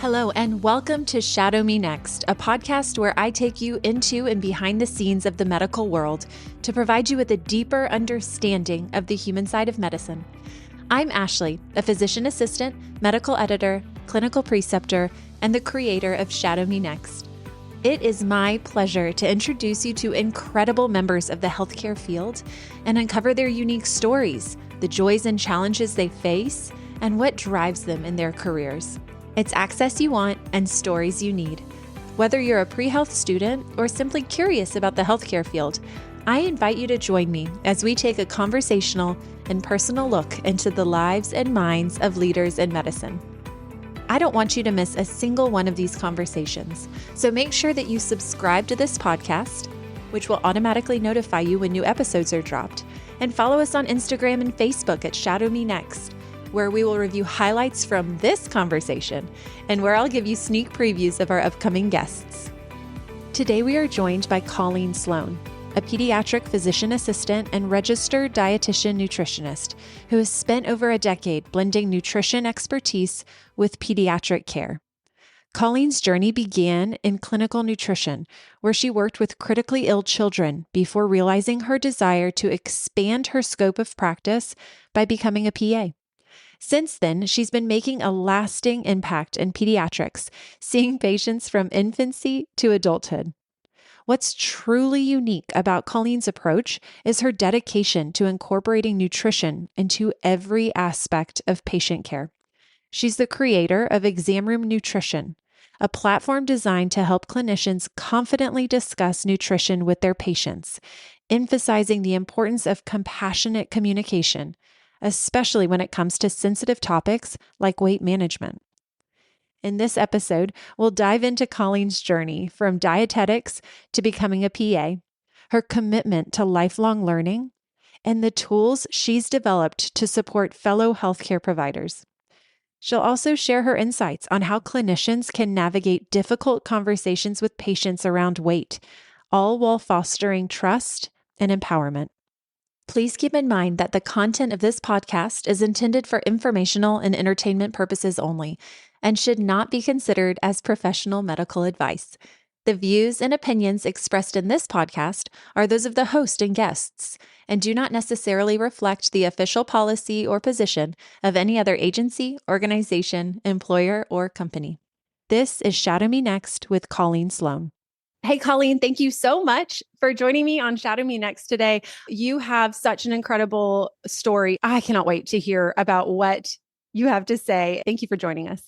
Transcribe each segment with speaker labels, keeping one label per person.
Speaker 1: Hello, and welcome to Shadow Me Next, a podcast where I take you into and behind the scenes of the medical world to provide you with a deeper understanding of the human side of medicine. I'm Ashley, a physician assistant, medical editor, clinical preceptor, and the creator of Shadow Me Next. It is my pleasure to introduce you to incredible members of the healthcare field and uncover their unique stories, the joys and challenges they face, and what drives them in their careers. It's access you want and stories you need. Whether you're a pre-health student or simply curious about the healthcare field, I invite you to join me as we take a conversational and personal look into the lives and minds of leaders in medicine. I don't want you to miss a single one of these conversations, so make sure that you subscribe to this podcast, which will automatically notify you when new episodes are dropped, and follow us on Instagram and Facebook at Shadow Me Next, where we will review highlights from this conversation and where I'll give you sneak previews of our upcoming guests. Today we are joined by Colleen Sloan, a pediatric physician assistant and registered dietitian nutritionist who has spent over a decade blending nutrition expertise with pediatric care. Colleen's journey began in clinical nutrition, where she worked with critically ill children before realizing her desire to expand her scope of practice by becoming a PA. Since then, she's been making a lasting impact in pediatrics, seeing patients from infancy to adulthood. What's truly unique about Colleen's approach is her dedication to incorporating nutrition into every aspect of patient care. She's the creator of Exam Room Nutrition, a platform designed to help clinicians confidently discuss nutrition with their patients, emphasizing the importance of compassionate communication, especially when it comes to sensitive topics like weight management. In this episode, we'll dive into Colleen's journey from dietetics to becoming a PA, her commitment to lifelong learning, and the tools she's developed to support fellow healthcare providers. She'll also share her insights on how clinicians can navigate difficult conversations with patients around weight, all while fostering trust and empowerment. Please keep in mind that the content of this podcast is intended for informational and entertainment purposes only and should not be considered as professional medical advice. The views and opinions expressed in this podcast are those of the host and guests and do not necessarily reflect the official policy or position of any other agency, organization, employer, or company. This is Shadow Me Next with Colleen Sloan. Hey, Colleen, thank you so much for joining me on Shadow Me Next today. You have such an incredible story. I cannot wait to hear about what you have to say. Thank you for joining us.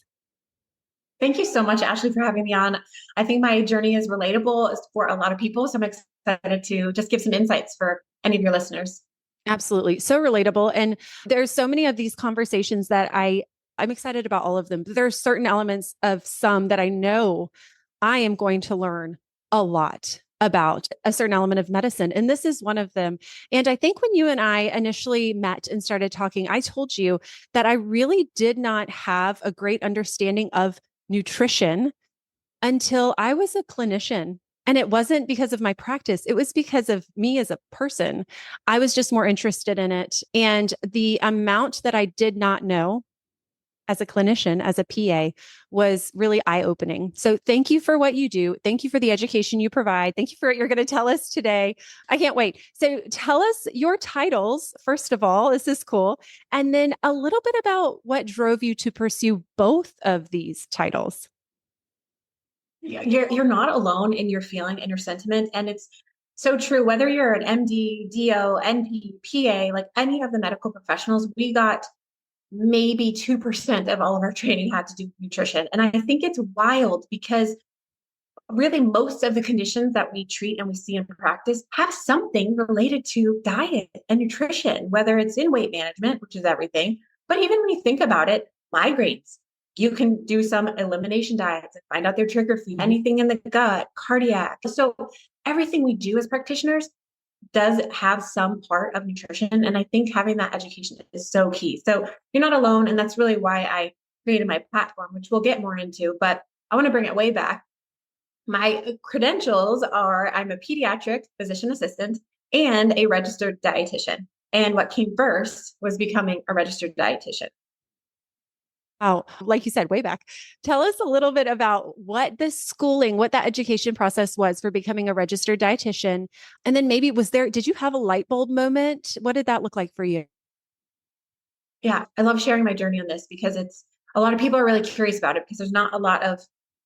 Speaker 2: Thank you so much, Ashley, for having me on. I think my journey is relatable for a lot of people, so I'm excited to just give some insights for any of your listeners.
Speaker 1: Absolutely. So relatable. And there's so many of these conversations that I'm excited about all of them. There are certain elements of some that I know I am going to learn a lot about a certain element of medicine. And this is one of them. And I think when you and I initially met and started talking, I told you that I really did not have a great understanding of nutrition until I was a clinician. And it wasn't because of my practice. It was because of me as a person. I was just more interested in it. And the amount that I did not know as a clinician, as a PA, was really eye-opening. So thank you for what you do. Thank you for the education you provide. Thank you for what you're going to tell us today. I can't wait. So tell us your titles, first of all. This is cool. And then a little bit about what drove you to pursue both of these titles.
Speaker 2: You're not alone in your feeling and your sentiment. And it's so true. Whether you're an MD, DO, NP, PA, like any of the medical professionals, we got maybe 2% of all of our training had to do with nutrition. And I think it's wild because really most of the conditions that we treat and we see in practice have something related to diet and nutrition, whether it's in weight management, which is everything. But even when you think about it, migraines, you can do some elimination diets and find out their trigger food, anything in the gut, cardiac. So everything we do as practitioners does have some part of nutrition. And I think having that education is so key. So you're not alone. And that's really why I created my platform, which we'll get more into, but I want to bring it way back. My credentials are I'm a pediatric physician assistant and a registered dietitian. And what came first was becoming a registered dietitian.
Speaker 1: Wow. Like you said, way back. Tell us a little bit about what the schooling, what that education process was for becoming a registered dietitian. And then maybe did you have a light bulb moment? What did that look like for you?
Speaker 2: Yeah, I love sharing my journey on this because it's a lot of people are really curious about it because there's not a lot of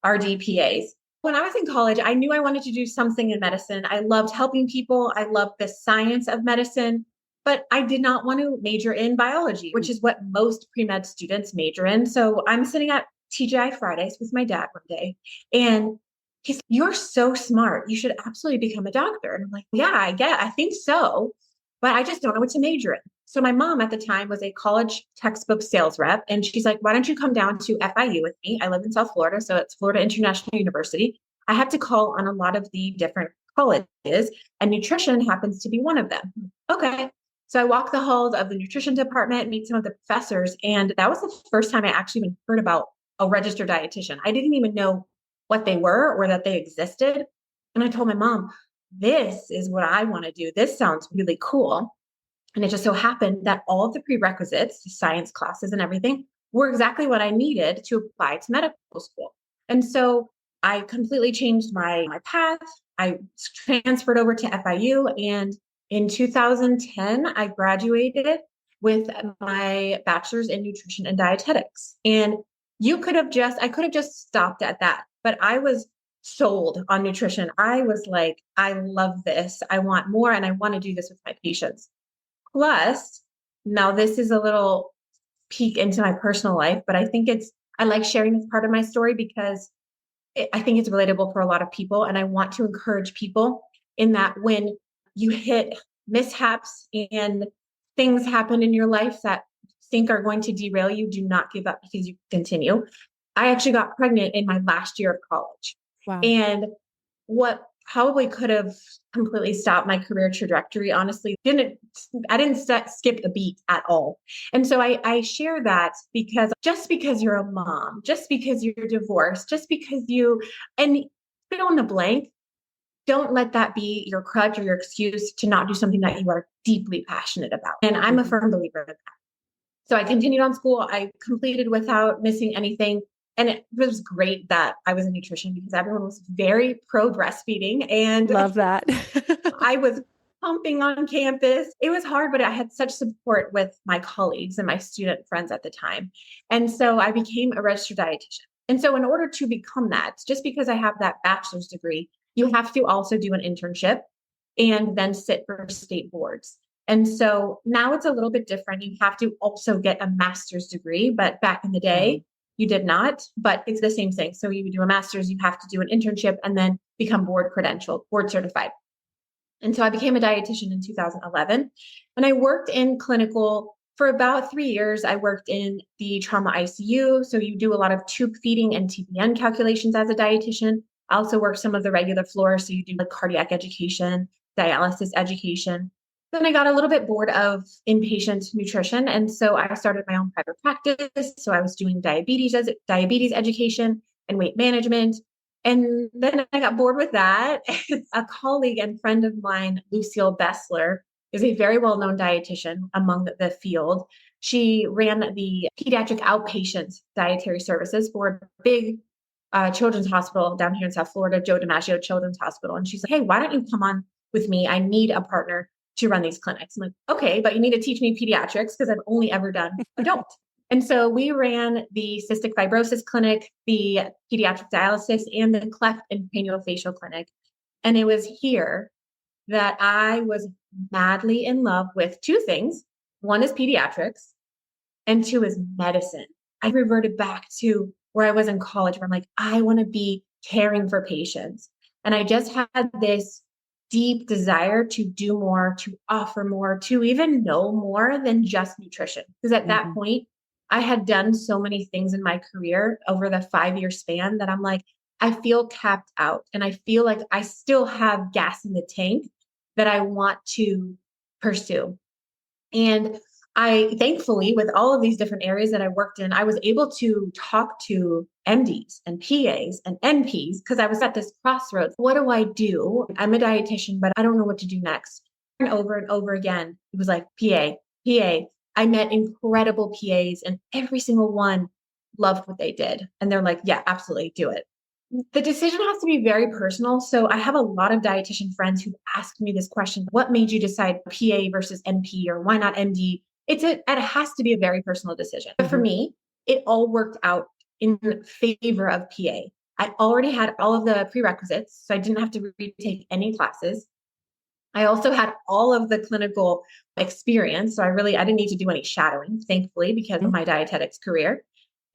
Speaker 2: RDPAs. When I was in college, I knew I wanted to do something in medicine. I loved helping people. I loved the science of medicine, but I did not want to major in biology, which is what most pre-med students major in. So I'm sitting at TGI Fridays with my dad one day, and he's, "You're so smart. You should absolutely become a doctor." And I'm like, "Yeah, I think so, but I just don't know what to major in." So my mom at the time was a college textbook sales rep. And she's like, "Why don't you come down to FIU with me?" I live in South Florida. So it's Florida International University. I had to call on a lot of the different colleges, and nutrition happens to be one of them. Okay. So I walk the halls of the nutrition department, meet some of the professors. And that was the first time I actually even heard about a registered dietitian. I didn't even know what they were or that they existed. And I told my mom, "This is what I want to do. This sounds really cool." And it just so happened that all of the prerequisites, the science classes and everything, were exactly what I needed to apply to medical school. And so I completely changed my path. I transferred over to FIU. And in 2010, I graduated with my bachelor's in nutrition and dietetics. And I could have just stopped at that, but I was sold on nutrition. I was like, "I love this. I want more, and I want to do this with my patients." Plus, now this is a little peek into my personal life, but I like sharing this part of my story because I think it's relatable for a lot of people. And I want to encourage people in that when you hit mishaps and things happen in your life that think are going to derail you, do not give up because you continue. I actually got pregnant in my last year of college.
Speaker 1: Wow.
Speaker 2: And what probably could have completely stopped my career trajectory, honestly, I didn't skip a beat at all. And so I share that because just because you're a mom, just because you're divorced, just because and fill in the blank, don't let that be your crutch or your excuse to not do something that you are deeply passionate about. And I'm a firm believer in that. So I continued on school. I completed without missing anything. And it was great that I was in nutrition because everyone was very pro breastfeeding. And
Speaker 1: Love that.
Speaker 2: I was pumping on campus. It was hard, but I had such support with my colleagues and my student friends at the time. And so I became a registered dietitian. And so in order to become that, just because I have that bachelor's degree, you have to also do an internship and then sit for state boards. And so now it's a little bit different. You have to also get a master's degree, but back in the day, you did not, but it's the same thing. So you do a master's, you have to do an internship and then become board credentialed, board certified. And so I became a dietitian in 2011, and I worked in clinical for about 3 years. I worked in the trauma ICU. So you do a lot of tube feeding and TPN calculations as a dietitian. I also work some of the regular floor. So you do like cardiac education, dialysis education. Then I got a little bit bored of inpatient nutrition. And so I started my own private practice. So I was doing diabetes education and weight management. And then I got bored with that. A colleague and friend of mine, Lucille Bessler, is a very well-known dietitian among the field. She ran the pediatric outpatient dietary services for a big children's hospital down here in South Florida, Joe DiMaggio Children's Hospital. And she's like, "Hey, why don't you come on with me? I need a partner to run these clinics." I'm like, "Okay, but you need to teach me pediatrics because I've only ever done adult." And so we ran the cystic fibrosis clinic, the pediatric dialysis, and the cleft and craniofacial clinic. And it was here that I was madly in love with two things. One is pediatrics, and two is medicine. I reverted back to where I was in college, where I'm like, I want to be caring for patients. And I just had this deep desire to do more, to offer more, to even know more than just nutrition. Because at that point, I had done so many things in my career over the 5-year span that I'm like, I feel capped out and I feel like I still have gas in the tank that I want to pursue. And I thankfully, with all of these different areas that I worked in, I was able to talk to MDs and PAs and NPs because I was at this crossroads. What do I do? I'm a dietitian, but I don't know what to do next. And over again, it was like PA. I met incredible PAs, and every single one loved what they did. And they're like, yeah, absolutely do it. The decision has to be very personal. So I have a lot of dietitian friends who asked me this question: what made you decide PA versus NP, or why not MD? It has to be a very personal decision. But for me, it all worked out in favor of PA. I already had all of the prerequisites, so I didn't have to retake any classes. I also had all of the clinical experience. So I didn't need to do any shadowing, thankfully, because of my dietetics career.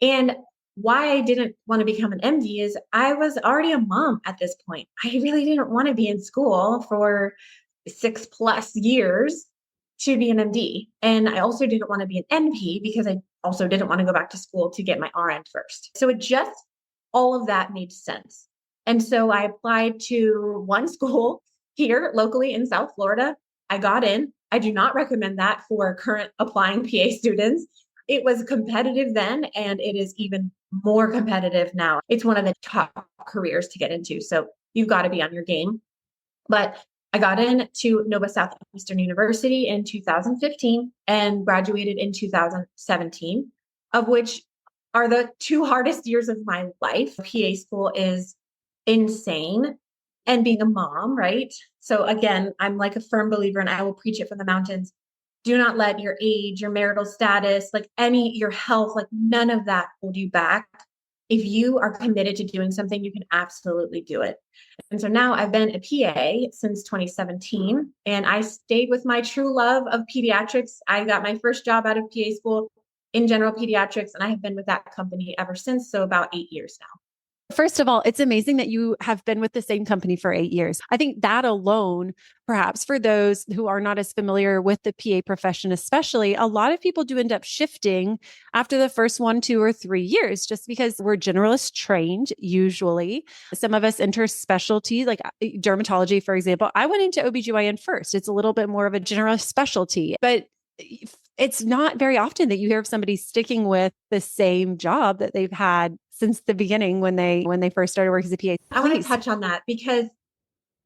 Speaker 2: And why I didn't want to become an MD is I was already a mom at this point. I really didn't want to be in school for 6+ years to be an MD. And I also didn't want to be an NP because I also didn't want to go back to school to get my RN first. So it just, all of that made sense. And so I applied to one school here locally in South Florida. I got in. I do not recommend that for current applying PA students. It was competitive then, and it is even more competitive now. It's one of the top careers to get into. So you've got to be on your game. But I got into Nova Southeastern University in 2015 and graduated in 2017, of which are the two hardest years of my life. PA school is insane. And being a mom, right? So again, I'm like a firm believer, and I will preach it from the mountains. Do not let your age, your marital status, your health, none of that hold you back. If you are committed to doing something, you can absolutely do it. And so now I've been a PA since 2017, and I stayed with my true love of pediatrics. I got my first job out of PA school in general pediatrics, and I have been with that company ever since. So about 8 years now.
Speaker 1: First of all, it's amazing that you have been with the same company for 8 years. I think that alone, perhaps for those who are not as familiar with the PA profession, especially, a lot of people do end up shifting after the first 1, 2, or 3 years, just because we're generalist trained, usually. Some of us enter specialty, like dermatology, for example. I went into OBGYN first. It's a little bit more of a generalist specialty, but it's not very often that you hear of somebody sticking with the same job that they've had since the beginning when they first started working as a PA.
Speaker 2: I want to touch on that because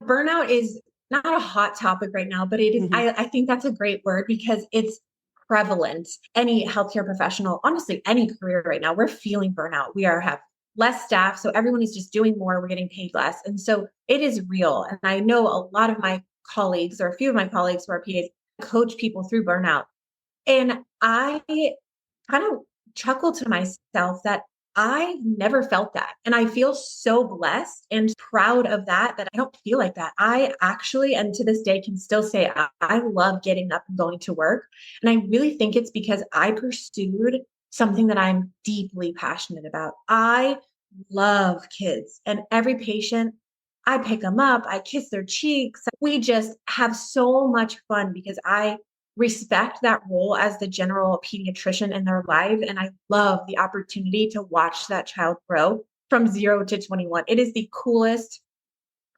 Speaker 2: burnout is not a hot topic right now, but it is. I think that's a great word because it's prevalent. Any healthcare professional, honestly, any career right now, we're feeling burnout. Have less staff, so everyone is just doing more. We're getting paid less, and so it is real. And I know a lot of my colleagues, or a few of my colleagues who are PAs, coach people through burnout. And I kind of chuckle to myself that I never felt that. And I feel so blessed and proud of that I don't feel like that. I actually, and to this day, can still say I love getting up and going to work. And I really think it's because I pursued something that I'm deeply passionate about. I love kids, and every patient, I pick them up, I kiss their cheeks. We just have so much fun because I respect that role as the general pediatrician in their life. And I love the opportunity to watch that child grow from 0 to 21. It is the coolest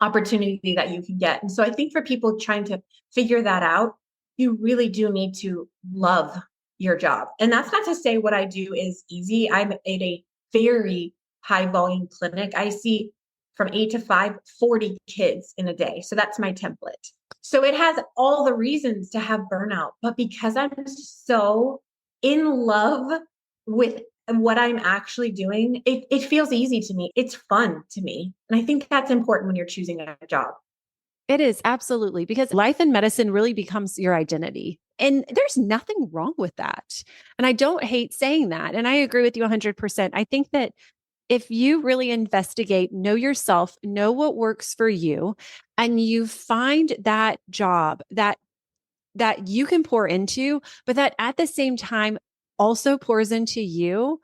Speaker 2: opportunity that you can get. And so I think for people trying to figure that out, you really do need to love your job. And that's not to say what I do is easy. I'm at a very high volume clinic. I see from 8 to 5, 40 kids in a day. So that's my template. So it has all the reasons to have burnout, but because I'm so in love with what I'm actually doing, it feels easy to me. It's fun to me. And I think that's important when you're choosing a job.
Speaker 1: It is, absolutely, because life in medicine really becomes your identity. And there's nothing wrong with that. And I don't hate saying that. And I agree with you 100%. I think that if you really investigate, know yourself, know what works for you, and you find that job that you can pour into, but that at the same time also pours into you,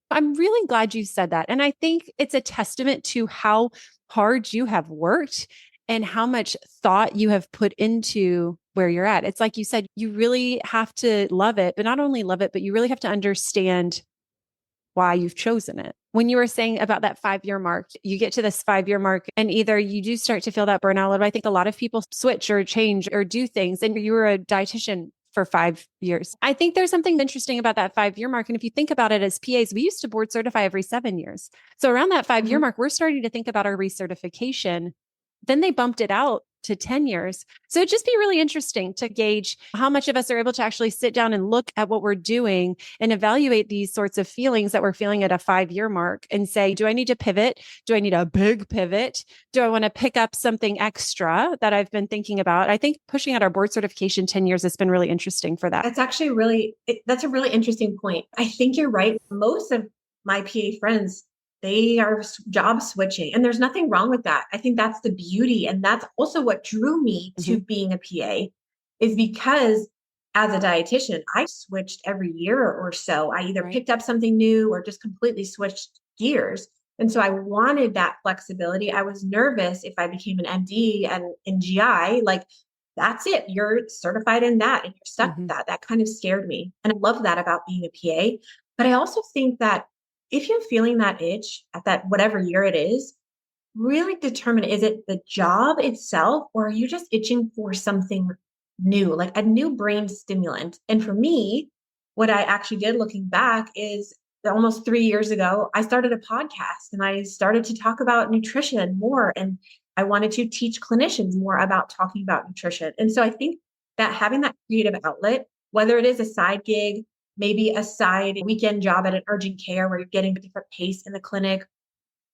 Speaker 1: I'm really glad you said that. And I think it's a testament to how hard you have worked and how much thought you have put into where you're at. It's like you said, you really have to love it, but not only love it, but you really have to understand why you've chosen it. When you were saying about that 5-year mark, you get to this 5-year mark and either you do start to feel that burnout. But I think a lot of people switch or change or do things. And you were a dietitian for 5 years. I think there's something interesting about that 5-year mark. And if you think about it as PAs, we used to board certify every 7 years. So around that 5-year mark, we're starting to think about our recertification. Then they bumped it out to 10 years. So it'd just be really interesting to gauge how much of us are able to actually sit down and look at what we're doing and evaluate these sorts of feelings that we're feeling at a 5-year mark and say, do I need to pivot? Do I need a big pivot? Do I want to pick up something extra that I've been thinking about? I think pushing out our board certification 10 years has been really interesting for that.
Speaker 2: That's actually that's a really interesting point. I think you're right. Most of my PA friends, they are job switching, and there's nothing wrong with that. I think that's the beauty. And that's also what drew me to being a PA, is because as a dietitian, I switched every year or so. I either picked up something new or just completely switched gears. And so I wanted that flexibility. I was nervous if I became an MD and in GI, like, that's it. You're certified in that and you're stuck with that. That kind of scared me. And I love that about being a PA. But I also think that if you're feeling that itch at that whatever year it is, really determine, is it the job itself, or are you just itching for something new, like a new brain stimulant? And for me, what I actually did looking back is almost 3 years ago, I started a podcast and I started to talk about nutrition more. And I wanted to teach clinicians more about talking about nutrition. And so I think that having that creative outlet, whether it is a side gig, maybe a side weekend job at an urgent care where you're getting a different pace in the clinic,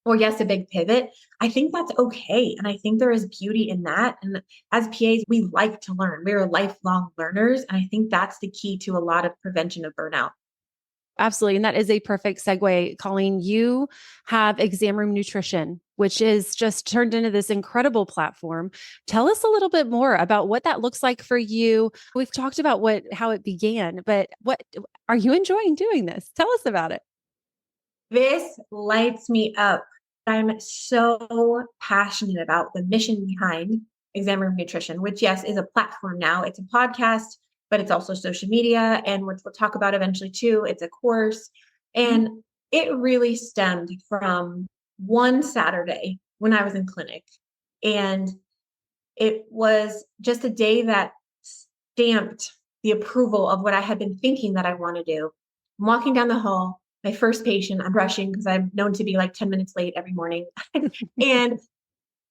Speaker 2: or yes, a big pivot, I think that's okay. And I think there is beauty in that. And as PAs, we like to learn. We're lifelong learners. And I think that's the key to a lot of prevention of burnout.
Speaker 1: Absolutely. And that is a perfect segue. Colleen, you have Exam Room Nutrition, which is just turned into this incredible platform. Tell us a little bit more about what that looks like for you. We've talked about how it began, but what are you enjoying doing this? Tell us about it.
Speaker 2: This lights me up. I'm so passionate about the mission behind Exam Room Nutrition, which, yes, is a platform now. It's a podcast, but it's also social media. And which we'll talk about eventually too. It's a course. And it really stemmed from one Saturday when I was in clinic. And it was just a day that stamped the approval of what I had been thinking that I want to do. I'm walking down the hall, my first patient, I'm rushing because I'm known to be like 10 minutes late every morning. And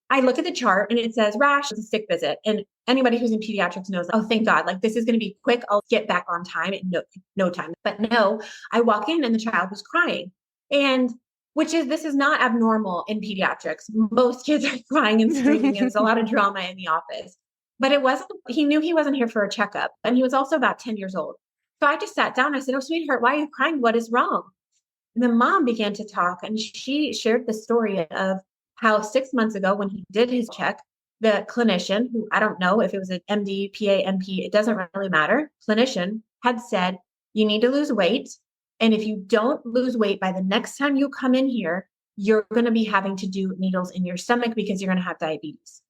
Speaker 2: I look at the chart and it says rash, it's a sick visit. And anybody who's in pediatrics knows, oh, thank God, like this is going to be quick. I'll get back on time in no time. But no, I walk in and the child was crying. And this is not abnormal in pediatrics. Most kids are crying and screaming. And there's a lot of drama in the office. But he knew he wasn't here for a checkup. And he was also about 10 years old. So I just sat down. I said, oh, sweetheart, why are you crying? What is wrong? And the mom began to talk, and she shared the story of how 6 months ago, when he did his check, the clinician, who I don't know if it was an MD, PA, MP, it doesn't really matter, clinician had said, you need to lose weight. And if you don't lose weight by the next time you come in here, you're going to be having to do needles in your stomach because you're going to have diabetes.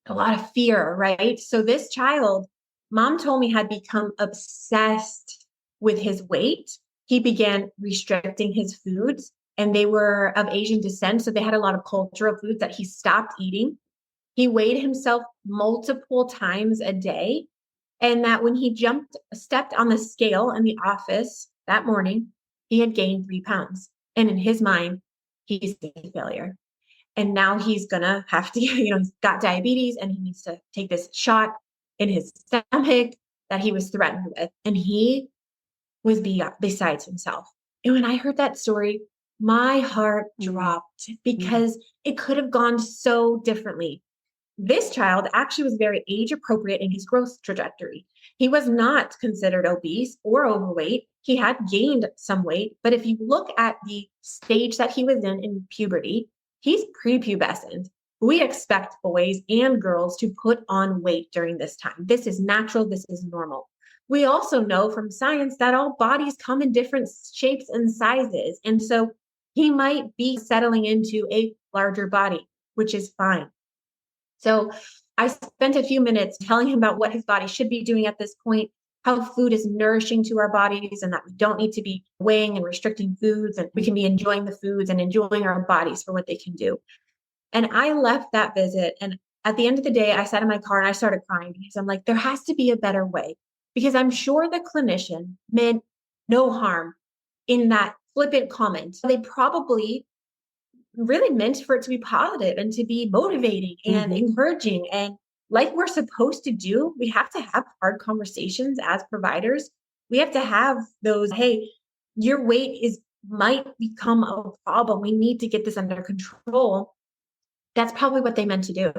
Speaker 2: A lot of fear, right? So this child, mom told me, had become obsessed with his weight. He began restricting his foods, and they were of Asian descent. So they had a lot of cultural foods that he stopped eating. He weighed himself multiple times a day. And that when he stepped on the scale in the office that morning, he had gained 3 pounds. And in his mind, he's a failure. And now he's going to have to, he's got diabetes and he needs to take this shot in his stomach that he was threatened with. And he was besides himself. And when I heard that story, my heart dropped because it could have gone so differently. This child actually was very age appropriate in his growth trajectory. He was not considered obese or overweight. He had gained some weight, but if you look at the stage that he was in puberty, he's prepubescent. We expect boys and girls to put on weight during this time. This is natural. This is normal. We also know from science that all bodies come in different shapes and sizes. And so he might be settling into a larger body, which is fine. So I spent a few minutes telling him about what his body should be doing at this point, how food is nourishing to our bodies, and that we don't need to be weighing and restricting foods, and we can be enjoying the foods and enjoying our bodies for what they can do. And I left that visit. And at the end of the day, I sat in my car and I started crying because I'm like, there has to be a better way. Because I'm sure the clinician meant no harm in that flippant comment. They probably really meant for it to be positive and to be motivating and encouraging. And like we're supposed to do, we have to have hard conversations as providers. We have to have those, hey, your weight is might become a problem. We need to get this under control. That's probably what they meant to do.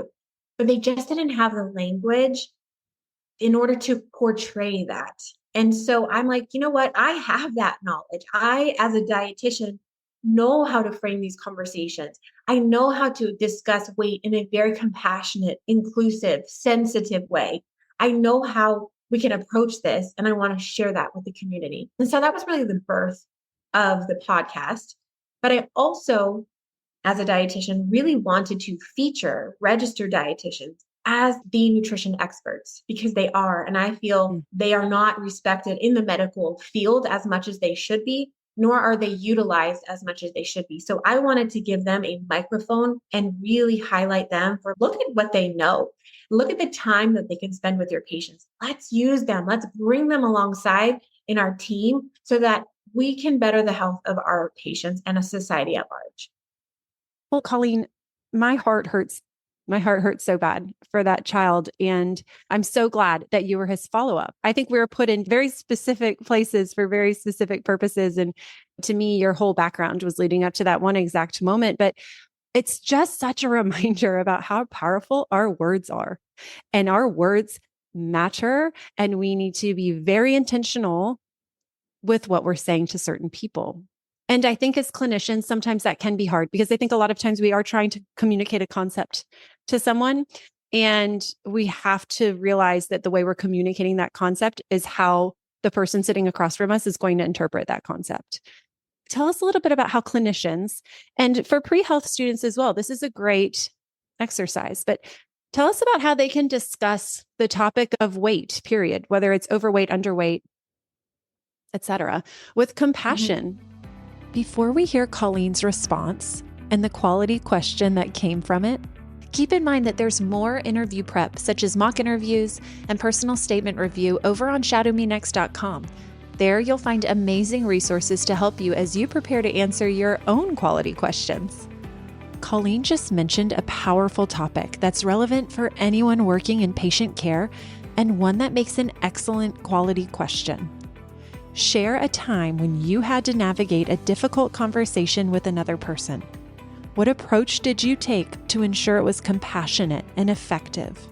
Speaker 2: But they just didn't have the language in order to portray that. And so I'm like, you know what? I have that knowledge. I, as a dietitian, know how to frame these conversations. I know how to discuss weight in a very compassionate, inclusive, sensitive way. I know how we can approach this, and I want to share that with the community. And so that was really the birth of the podcast. But I also, as a dietitian, really wanted to feature registered dietitians as the nutrition experts because they are. And I feel they are not respected in the medical field as much as they should be, nor are they utilized as much as they should be. So I wanted to give them a microphone and really highlight them for look at what they know. Look at the time that they can spend with your patients. Let's use them. Let's bring them alongside in our team so that we can better the health of our patients and a society at large.
Speaker 1: Well, Colleen, my heart hurts. My heart hurts so bad for that child. And I'm so glad that you were his follow-up. I think we were put in very specific places for very specific purposes. And to me, your whole background was leading up to that one exact moment. But it's just such a reminder about how powerful our words are. And our words matter. And we need to be very intentional with what we're saying to certain people. And I think as clinicians, sometimes that can be hard because I think a lot of times we are trying to communicate a concept to someone. And we have to realize that the way we're communicating that concept is how the person sitting across from us is going to interpret that concept. Tell us a little bit about how clinicians, and for pre-health students as well, this is a great exercise, but tell us about how they can discuss the topic of weight, period, whether it's overweight, underweight, etc., with compassion. Before we hear Colleen's response and the quality question that came from it, keep in mind that there's more interview prep, such as mock interviews and personal statement review over on shadowmenext.com. There you'll find amazing resources to help you as you prepare to answer your own quality questions. Colleen just mentioned a powerful topic that's relevant for anyone working in patient care and one that makes an excellent quality question. Share a time when you had to navigate a difficult conversation with another person. What approach did you take to ensure it was compassionate and effective?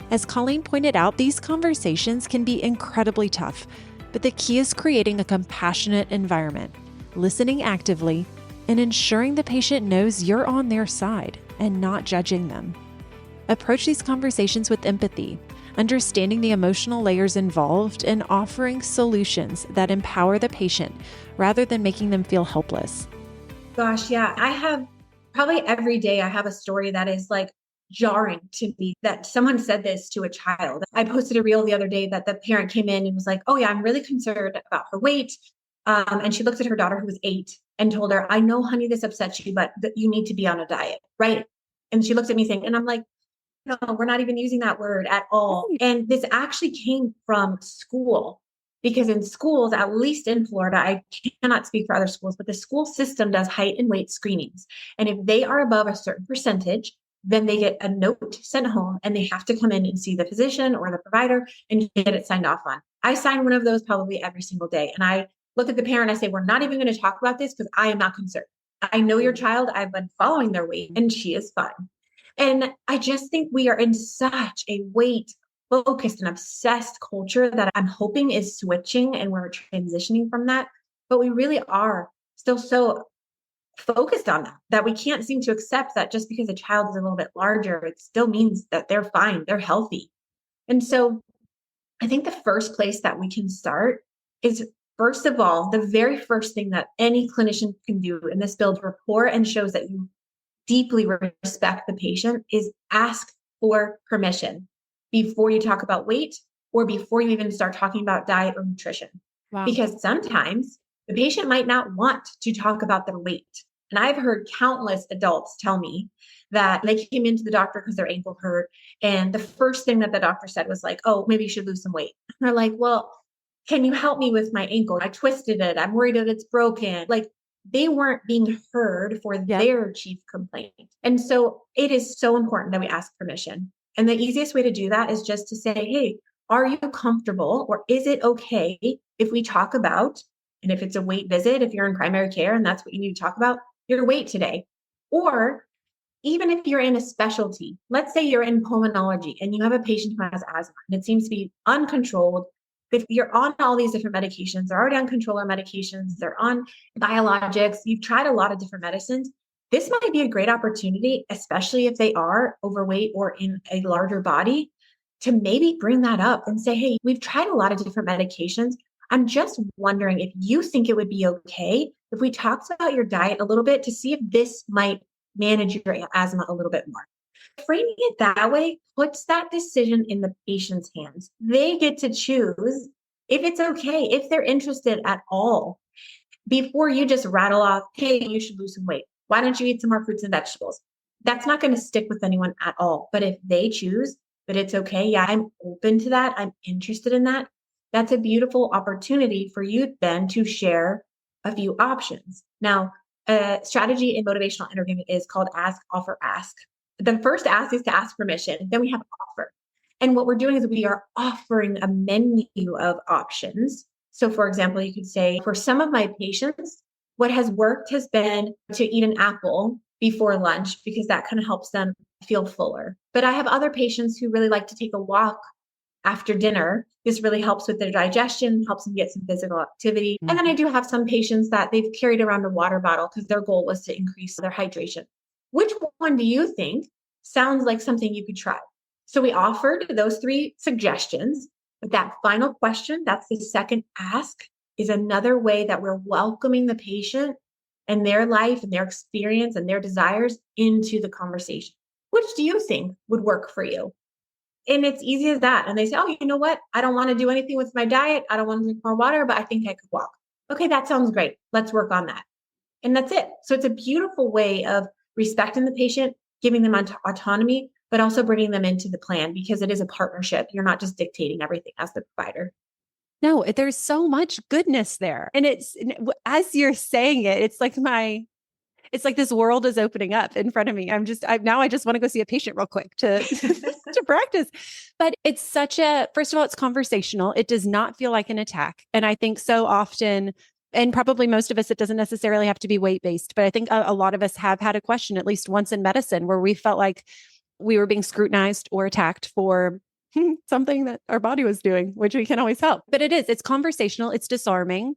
Speaker 1: As Colleen pointed out, these conversations can be incredibly tough, but the key is creating a compassionate environment, listening actively, and ensuring the patient knows you're on their side and not judging them. Approach these conversations with empathy, understanding the emotional layers involved, and offering solutions that empower the patient rather than making them feel helpless.
Speaker 2: Gosh, yeah. I have probably every day I have a story that is like jarring to me that someone said this to a child. I posted a reel the other day that the parent came in and was like, oh yeah, I'm really concerned about her weight. And she looked at her daughter who was 8 and told her, I know, honey, this upsets you, but you need to be on a diet, right? And she looked at me saying, and I'm like, no, we're not even using that word at all. And this actually came from school because in schools, at least in Florida, I cannot speak for other schools, but the school system does height and weight screenings. And if they are above a certain percentage, then they get a note sent home and they have to come in and see the physician or the provider and get it signed off on. I sign one of those probably every single day. And I look at the parent, I say, we're not even going to talk about this because I am not concerned. I know your child, I've been following their weight and she is fine. And I just think we are in such a weight focused and obsessed culture that I'm hoping is switching and we're transitioning from that. But we really are still so focused on that we can't seem to accept that just because a child is a little bit larger, it still means that they're fine, they're healthy. And so I think the first place that we can start is, first of all, the very first thing that any clinician can do, and this builds rapport and shows that you deeply respect the patient, is ask for permission before you talk about weight or before you even start talking about diet or nutrition. Wow. Because sometimes the patient might not want to talk about their weight. And I've heard countless adults tell me that they came into the doctor because their ankle hurt. And the first thing that the doctor said was like, oh, maybe you should lose some weight. And they're like, well, can you help me with my ankle? I twisted it. I'm worried that it's broken. Like, they weren't being heard for
Speaker 1: Yep.
Speaker 2: their chief complaint. And so it is so important that we ask permission. And the easiest way to do that is just to say, hey, are you comfortable, or is it okay if we talk about, and if it's a weight visit, if you're in primary care and that's what you need to talk about, your weight today? Or even if you're in a specialty, let's say you're in pulmonology and you have a patient who has asthma and it seems to be uncontrolled. If you're on all these different medications, they're already on controller medications, they're on biologics, you've tried a lot of different medicines. This might be a great opportunity, especially if they are overweight or in a larger body, to maybe bring that up and say, hey, we've tried a lot of different medications. I'm just wondering if you think it would be okay if we talked about your diet a little bit to see if this might manage your asthma a little bit more. Framing it that way puts that decision in the patient's hands. They get to choose if it's okay, if they're interested at all, before you just rattle off, hey, you should lose some weight. Why don't you eat some more fruits and vegetables? That's not going to stick with anyone at all. But if they choose that it's okay, yeah, I'm open to that, I'm interested in that, that's a beautiful opportunity for you then to share a few options. Now, a strategy in motivational interviewing is called ask, offer, ask. The first ask is to ask permission. Then we have offer. And what we're doing is we are offering a menu of options. So, for example, you could say, for some of my patients, what has worked has been to eat an apple before lunch because that kind of helps them feel fuller. But I have other patients who really like to take a walk after dinner. This really helps with their digestion, helps them get some physical activity. And then I do have some patients that they've carried around a water bottle because their goal was to increase their hydration. Which one do you think sounds like something you could try? So we offered those three suggestions, but that final question, that's the second ask, is another way that we're welcoming the patient and their life and their experience and their desires into the conversation. Which do you think would work for you? And it's easy as that. And they say, oh, you know what? I don't want to do anything with my diet. I don't want to drink more water, but I think I could walk. Okay, that sounds great. Let's work on that. And that's it. So it's a beautiful way of respecting the patient, giving them autonomy, but also bringing them into the plan because it is a partnership. You're not just dictating everything as the provider.
Speaker 1: No, there's so much goodness there. And as you're saying it, it's like this world is opening up in front of me. Now I just want to go see a patient real quick to, to practice. But it's first of all, it's conversational. It does not feel like an attack. And I think so often, and probably most of us, it doesn't necessarily have to be weight-based, but I think a lot of us have had a question at least once in medicine where we felt like we were being scrutinized or attacked for something that our body was doing, which we can always help. But it's conversational, it's disarming.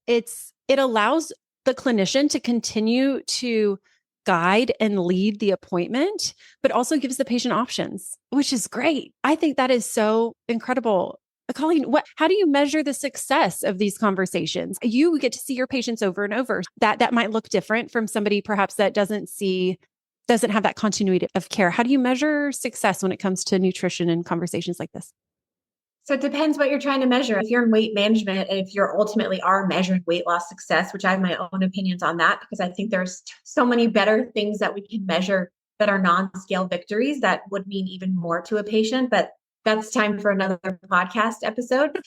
Speaker 1: It allows the clinician to continue to guide and lead the appointment, but also gives the patient options, which is great. I think that is so incredible. Colleen, how do you measure the success of these conversations? You get to see your patients over and over. That might look different from somebody perhaps that doesn't have that continuity of care. How do you measure success when it comes to nutrition and conversations like this?
Speaker 2: So it depends what you're trying to measure. If you're in weight management and if you're ultimately are measuring weight loss success, which I have my own opinions on that, because I think there's so many better things that we can measure that are non-scale victories that would mean even more to a patient. But that's time for another podcast episode.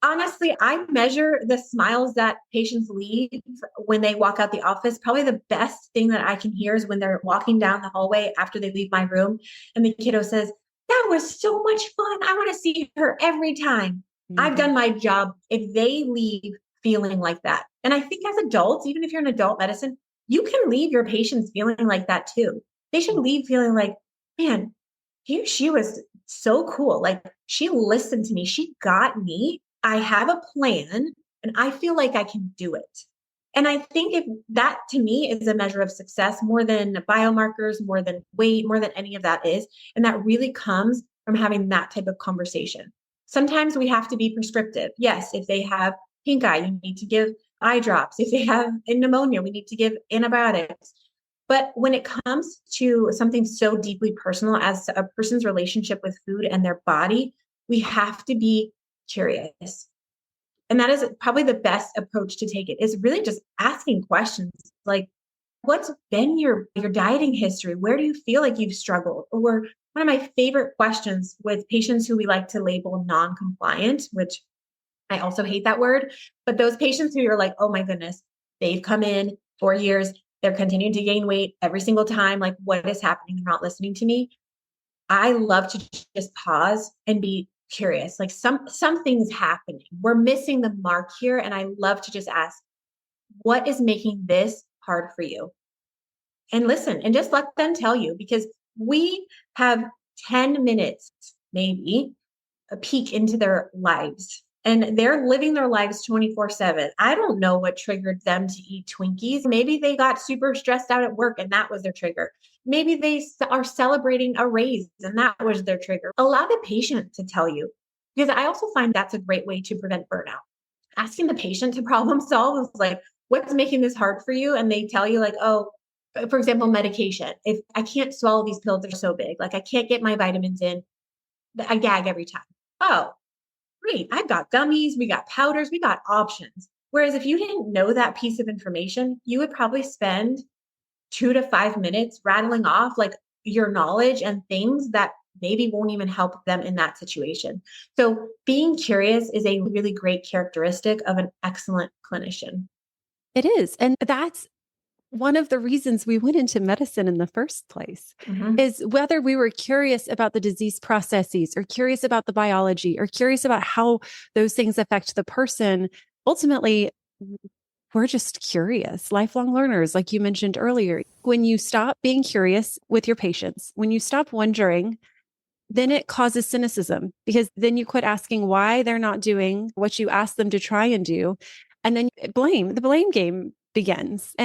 Speaker 2: Honestly, I measure the smiles that patients leave when they walk out the office. Probably the best thing that I can hear is when they're walking down the hallway after they leave my room and the kiddo says, that was so much fun. I want to see her every time. Mm-hmm. I've done my job if they leave feeling like that. And I think as adults, even if you're in adult medicine, you can leave your patients feeling like that too. They should leave feeling like, man, she was so cool. Like she listened to me. She got me. I have a plan and I feel like I can do it. And I think if that to me is a measure of success more than biomarkers, more than weight, more than any of that is. And that really comes from having that type of conversation. Sometimes we have to be prescriptive. Yes, if they have pink eye, you need to give eye drops. If they have pneumonia, we need to give antibiotics. But when it comes to something so deeply personal as a person's relationship with food and their body, we have to be curious. And that is probably the best approach to take it, is really just asking questions like, what's been your dieting history? Where do you feel like you've struggled? Or one of my favorite questions with patients who we like to label non-compliant, which I also hate that word, but those patients who are like, oh my goodness, They've come in 4 years. They're continuing to gain weight every single time. Like, what is happening? They're not listening to me. I love to just pause and be curious. Like something's happening. We're missing the mark here. And I love to just ask, what is making this hard for you? And listen and just let them tell you, because we have 10 minutes, maybe a peek into their lives, and they're living their lives 24/7. I don't know what triggered them to eat Twinkies. Maybe they got super stressed out at work and that was their trigger. Maybe they are celebrating a raise and that was their trigger. Allow the patient to tell you, because I also find that's a great way to prevent burnout. Asking the patient to problem solve is like, what's making this hard for you? And they tell you, like, oh, for example, medication. If I can't swallow these pills, they're so big. Like I can't get my vitamins in. I gag every time. Oh, great. I've got gummies, we got powders, we got options. Whereas if you didn't know that piece of information, you would probably spend 2 to 5 minutes rattling off like your knowledge and things that maybe won't even help them in that situation. So being curious is a really great characteristic of an excellent clinician.
Speaker 1: It is. And that's one of the reasons we went into medicine in the first place,
Speaker 2: Mhm.
Speaker 1: is whether we were curious about the disease processes or curious about the biology or curious about how those things affect the person. Ultimately, we're just curious, lifelong learners, like you mentioned earlier. When you stop being curious with your patients, when you stop wondering, then it causes cynicism, because then you quit asking why they're not doing what you asked them to try and do. And then the blame game begins.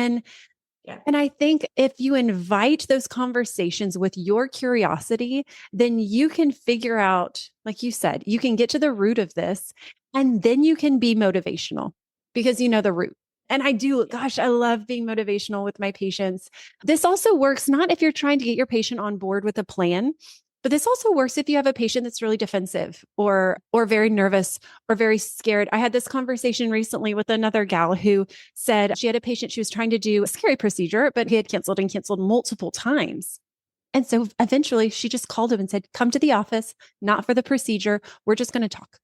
Speaker 2: Yeah.
Speaker 1: And I think if you invite those conversations with your curiosity, then you can figure out, like you said, you can get to the root of this, and then you can be motivational because you know the root. And I do, gosh, I love being motivational with my patients. This also works not if you're trying to get your patient on board with a plan, but this also works if you have a patient that's really defensive or very nervous or very scared. I had this conversation recently with another gal who said she had a patient, she was trying to do a scary procedure, but he had canceled multiple times. And so eventually she just called him and said, come to the office, not for the procedure. We're just going to talk.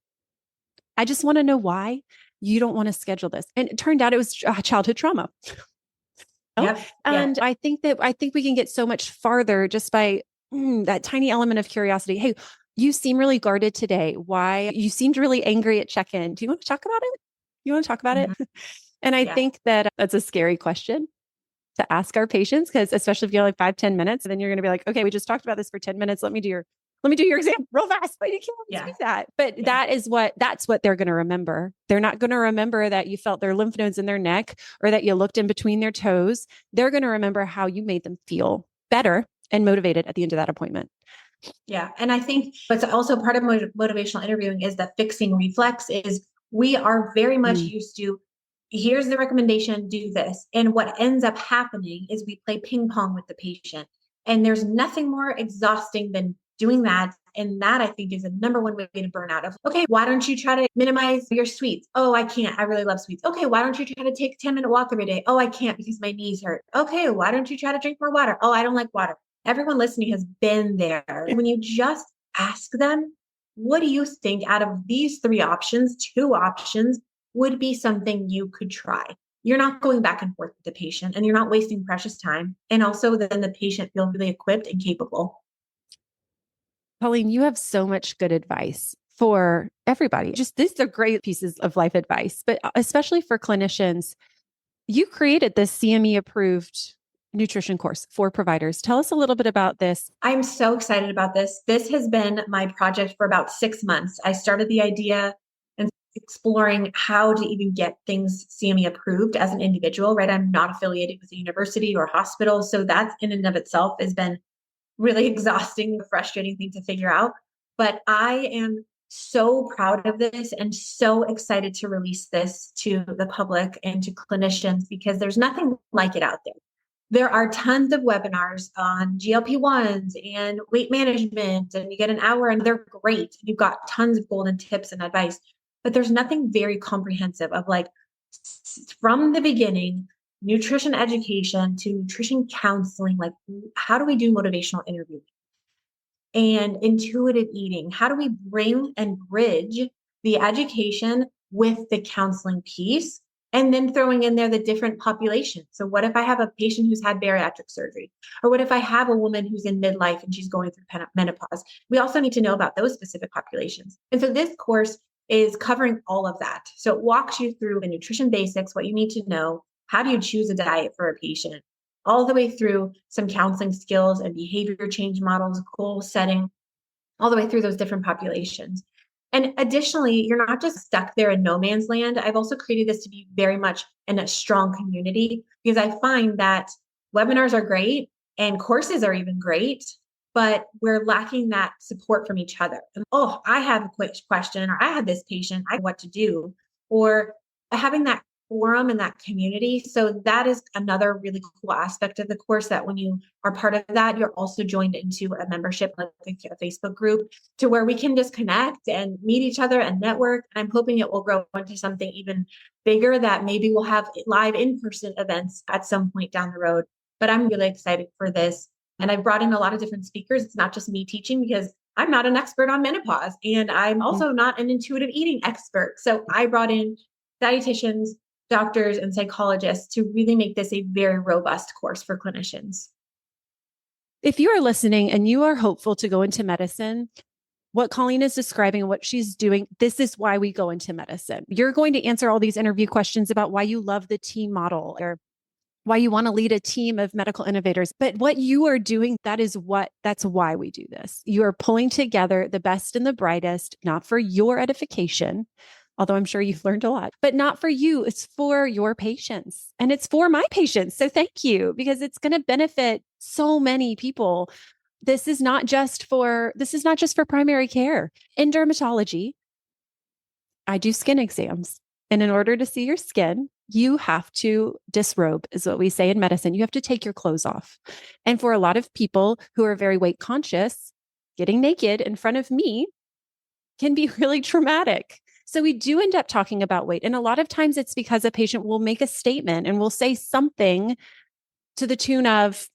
Speaker 1: I just want to know why you don't want to schedule this. And it turned out it was childhood trauma.
Speaker 2: Yep. Yeah.
Speaker 1: And I think we can get so much farther just by that tiny element of curiosity. Hey, you seem really guarded today. Why? You seemed really angry at check-in. Do you want to talk about it? You want to talk about it?
Speaker 2: Mhm.
Speaker 1: And I
Speaker 2: Yeah.
Speaker 1: think that that's a scary question to ask our patients, because especially if you have like 5-10 minutes, then you're going to be like, okay, we just talked about this for 10 minutes. Let me do your exam real fast. But you can't always do
Speaker 2: Yeah.
Speaker 1: that. But
Speaker 2: Yeah.
Speaker 1: that's what they're going to remember. They're not going to remember that you felt their lymph nodes in their neck or that you looked in between their toes. They're going to remember how you made them feel better and motivated at the end of that appointment.
Speaker 2: Yeah. And I think what's also part of motivational interviewing is that fixing reflex is we are very much
Speaker 1: Mm.
Speaker 2: used to, here's the recommendation, do this. And what ends up happening is we play ping pong with the patient. And there's nothing more exhausting than doing that. And that I think is the number one way to burn out of, okay, why don't you try to minimize your sweets? Oh, I can't. I really love sweets. Okay, why don't you try to take a 10-minute walk every day? Oh, I can't because my knees hurt. Okay, why don't you try to drink more water? Oh, I don't like water. Everyone listening has been there. When you just ask them, what do you think out of these three options, two options would be something you could try? You're not going back and forth with the patient and you're not wasting precious time. And also then the patient feels really equipped and capable.
Speaker 1: Colleen, you have so much good advice for everybody. Just these are great pieces of life advice, but especially for clinicians. You created this CME approved nutrition course for providers. Tell us a little bit about this.
Speaker 2: I'm so excited about this. This has been my project for about 6 months. I started the idea and exploring how to even get things CME approved as an individual, right? I'm not affiliated with a university or hospital. So that in and of itself has been really exhausting, frustrating thing to figure out. But I am so proud of this and so excited to release this to the public and to clinicians because there's nothing like it out there. There are tons of webinars on GLP-1s and weight management, and you get an hour and they're great. You've got tons of golden tips and advice, but there's nothing very comprehensive of like from the beginning, nutrition education to nutrition counseling, like how do we do motivational interviewing and intuitive eating? How do we bring and bridge the education with the counseling piece And then throwing in there the different populations. So what if I have a patient who's had bariatric surgery? Or what if I have a woman who's in midlife and she's going through menopause? We also need to know about those specific populations. And so this course is covering all of that. So it walks you through the nutrition basics, what you need to know, how do you choose a diet for a patient, all the way through some counseling skills and behavior change models, goal setting, all the way through those different populations. And additionally, you're not just stuck there in no man's land. I've also created this to be very much in a strong community because I find that webinars are great and courses are even great, but we're lacking that support from each other. And, oh, I have a quick question, or I had this patient, I know what to do, or having that forum and that community. So that is another really cool aspect of the course, that when you are part of that, you're also joined into a membership, like a Facebook group, to where we can just connect and meet each other and network. And I'm hoping it will grow into something even bigger, that maybe we'll have live in-person events at some point down the road. But I'm really excited for this. And I've brought in a lot of different speakers. It's not just me teaching, because I'm not an expert on menopause, and I'm also not an intuitive eating expert. So I brought in dietitians, doctors, and psychologists to really make this a very robust course for clinicians.
Speaker 1: If you are listening and you are hopeful to go into medicine, what Colleen is describing and what she's doing, this is why we go into medicine. You're going to answer all these interview questions about why you love the team model or why you want to lead a team of medical innovators. But what you are doing, that's why we do this. You are pulling together the best and the brightest, not for your edification, although I'm sure you've learned a lot, but not for you. It's for your patients, and it's for my patients. So thank you, because it's going to benefit so many people. This is not just for primary care. In dermatology, I do skin exams. And in order to see your skin, you have to disrobe, is what we say in medicine. You have to take your clothes off. And for a lot of people who are very weight conscious, getting naked in front of me can be really traumatic. So we do end up talking about weight. And a lot of times it's because a patient will make a statement and will say something to the tune of,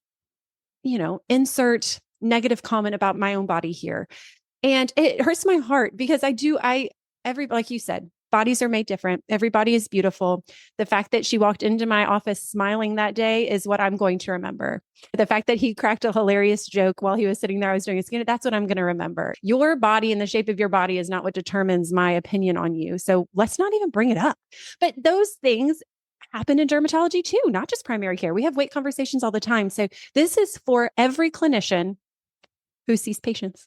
Speaker 1: insert negative comment about my own body here. And it hurts my heart because like you said, bodies are made different. Everybody is beautiful. The fact that she walked into my office smiling that day is what I'm going to remember. The fact that he cracked a hilarious joke while he was sitting there, I was doing his skin, that's what I'm going to remember. Your body and the shape of your body is not what determines my opinion on you. So let's not even bring it up. But those things happen in dermatology too, not just primary care. We have weight conversations all the time. So this is for every clinician who sees patients.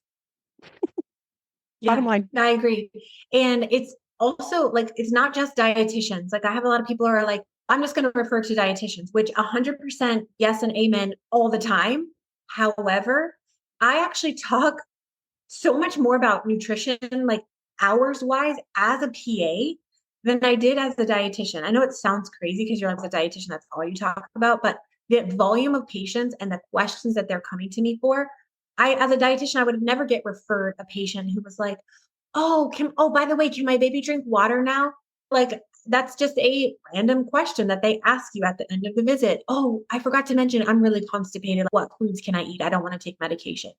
Speaker 2: Yeah,
Speaker 1: Bottom line.
Speaker 2: I agree. And it's also like, it's not just dietitians. Like I have a lot of people who are like, I'm just going to refer to dietitians, which 100% yes and amen all the time. However, I actually talk so much more about nutrition, like hours wise, as a PA than I did as a dietitian. I know it sounds crazy because you're like a dietitian, that's all you talk about, but the volume of patients and the questions that they're coming to me for, as a dietitian, I would never get referred a patient who was like, oh, by the way, can my baby drink water now? Like, that's just a random question that they ask you at the end of the visit. Oh, I forgot to mention, I'm really constipated. What foods can I eat? I don't want to take medication.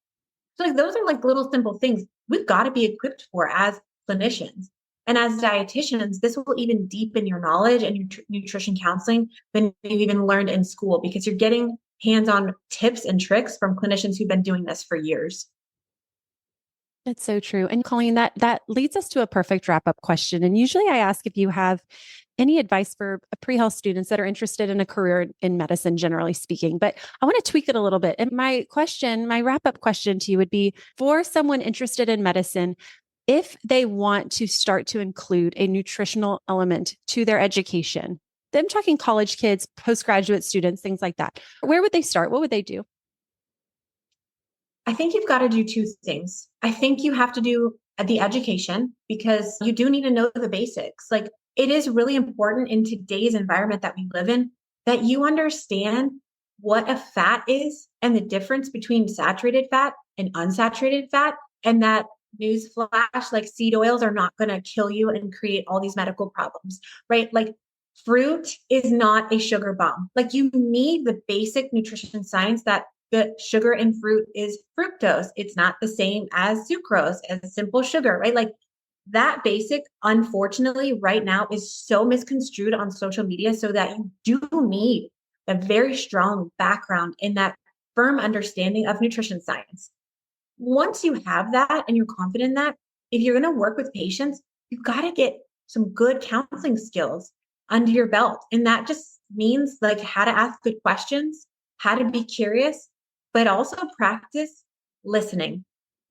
Speaker 2: So like, those are like little simple things we've got to be equipped for as clinicians. And as dietitians, this will even deepen your knowledge and your nutrition counseling than you even learned in school, because you're getting hands-on tips and tricks from clinicians who've been doing this for years.
Speaker 1: That's so true. And Colleen, that leads us to a perfect wrap-up question. And usually I ask if you have any advice for pre-health students that are interested in a career in medicine, generally speaking. But I want to tweak it a little bit. And my wrap-up question to you would be, for someone interested in medicine, if they want to start to include a nutritional element to their education, I'm talking college kids, postgraduate students, things like that, where would they start? What would they do?
Speaker 2: I think you've got to do two things. I think you have to do the education, because you do need to know the basics. Like, it is really important in today's environment that we live in that you understand what a fat is and the difference between saturated fat and unsaturated fat. And that, news flash, like seed oils are not going to kill you and create all these medical problems, right? Like, fruit is not a sugar bomb. Like, you need the basic nutrition science that the sugar in fruit is fructose. It's not the same as sucrose, as simple sugar, right? Like, that basic, unfortunately, right now is so misconstrued on social media, so that you do need a very strong background in that firm understanding of nutrition science. Once you have that and you're confident in that, if you're going to work with patients, you've got to get some good counseling skills under your belt. And that just means like how to ask good questions, how to be curious, but also practice listening.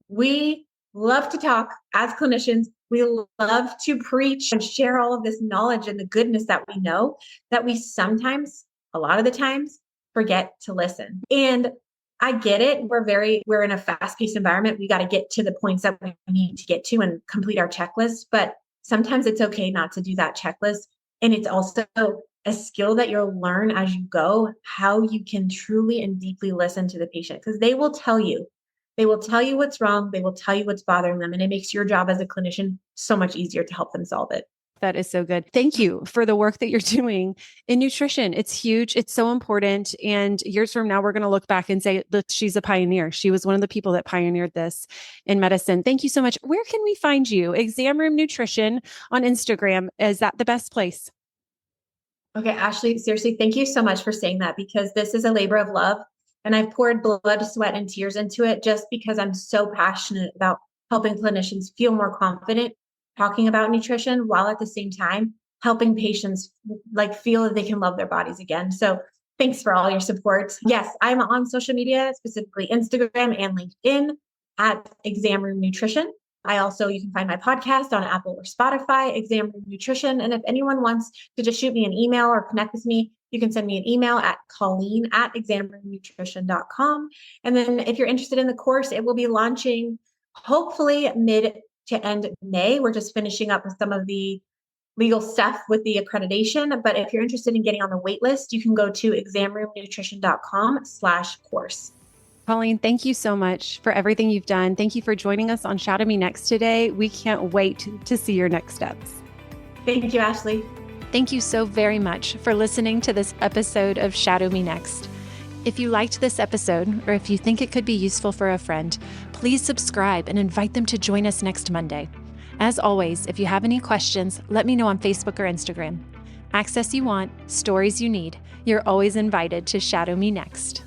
Speaker 2: We love to talk as clinicians. We love to preach and share all of this knowledge and the goodness that we know, that we sometimes, a lot of the times, forget to listen. And I get it. We're in a fast-paced environment. We got to get to the points that we need to get to and complete our checklist. But sometimes it's okay not to do that checklist. And it's also a skill that you'll learn as you go, how you can truly and deeply listen to the patient, because they will tell you. They will tell you what's wrong. They will tell you what's bothering them. And it makes your job as a clinician so much easier to help them solve it.
Speaker 1: That is so good. Thank you for the work that you're doing in nutrition. It's huge. It's so important. And years from now, we're going to look back and say, look, she's a pioneer. She was one of the people that pioneered this in medicine. Thank you so much. Where can we find you? Exam Room Nutrition on Instagram. Is that the best place?
Speaker 2: Okay, Ashley, seriously, thank you so much for saying that, because this is a labor of love. And I've poured blood, sweat, and tears into it just because I'm so passionate about helping clinicians feel more confident talking about nutrition, while at the same time helping patients like feel that they can love their bodies again. So thanks for all your support. Yes, I'm on social media, specifically Instagram and LinkedIn at Exam Room Nutrition. You can find my podcast on Apple or Spotify, Exam Room Nutrition. And if anyone wants to just shoot me an email or connect with me, you can send me an email at Colleen@examroomnutrition.com. And then if you're interested in the course, it will be launching hopefully mid to end May. We're just finishing up with some of the legal stuff with the accreditation. But if you're interested in getting on the wait list, you can go to examroomnutrition.com/course.
Speaker 1: Colleen, thank you so much for everything you've done. Thank you for joining us on Shadow Me Next today. We can't wait to see your next steps.
Speaker 2: Thank you, Ashley.
Speaker 1: Thank you so very much for listening to this episode of Shadow Me Next. If you liked this episode, or if you think it could be useful for a friend, please subscribe and invite them to join us next Monday. As always, if you have any questions, let me know on Facebook or Instagram. Access you want, stories you need. You're always invited to Shadow Me Next.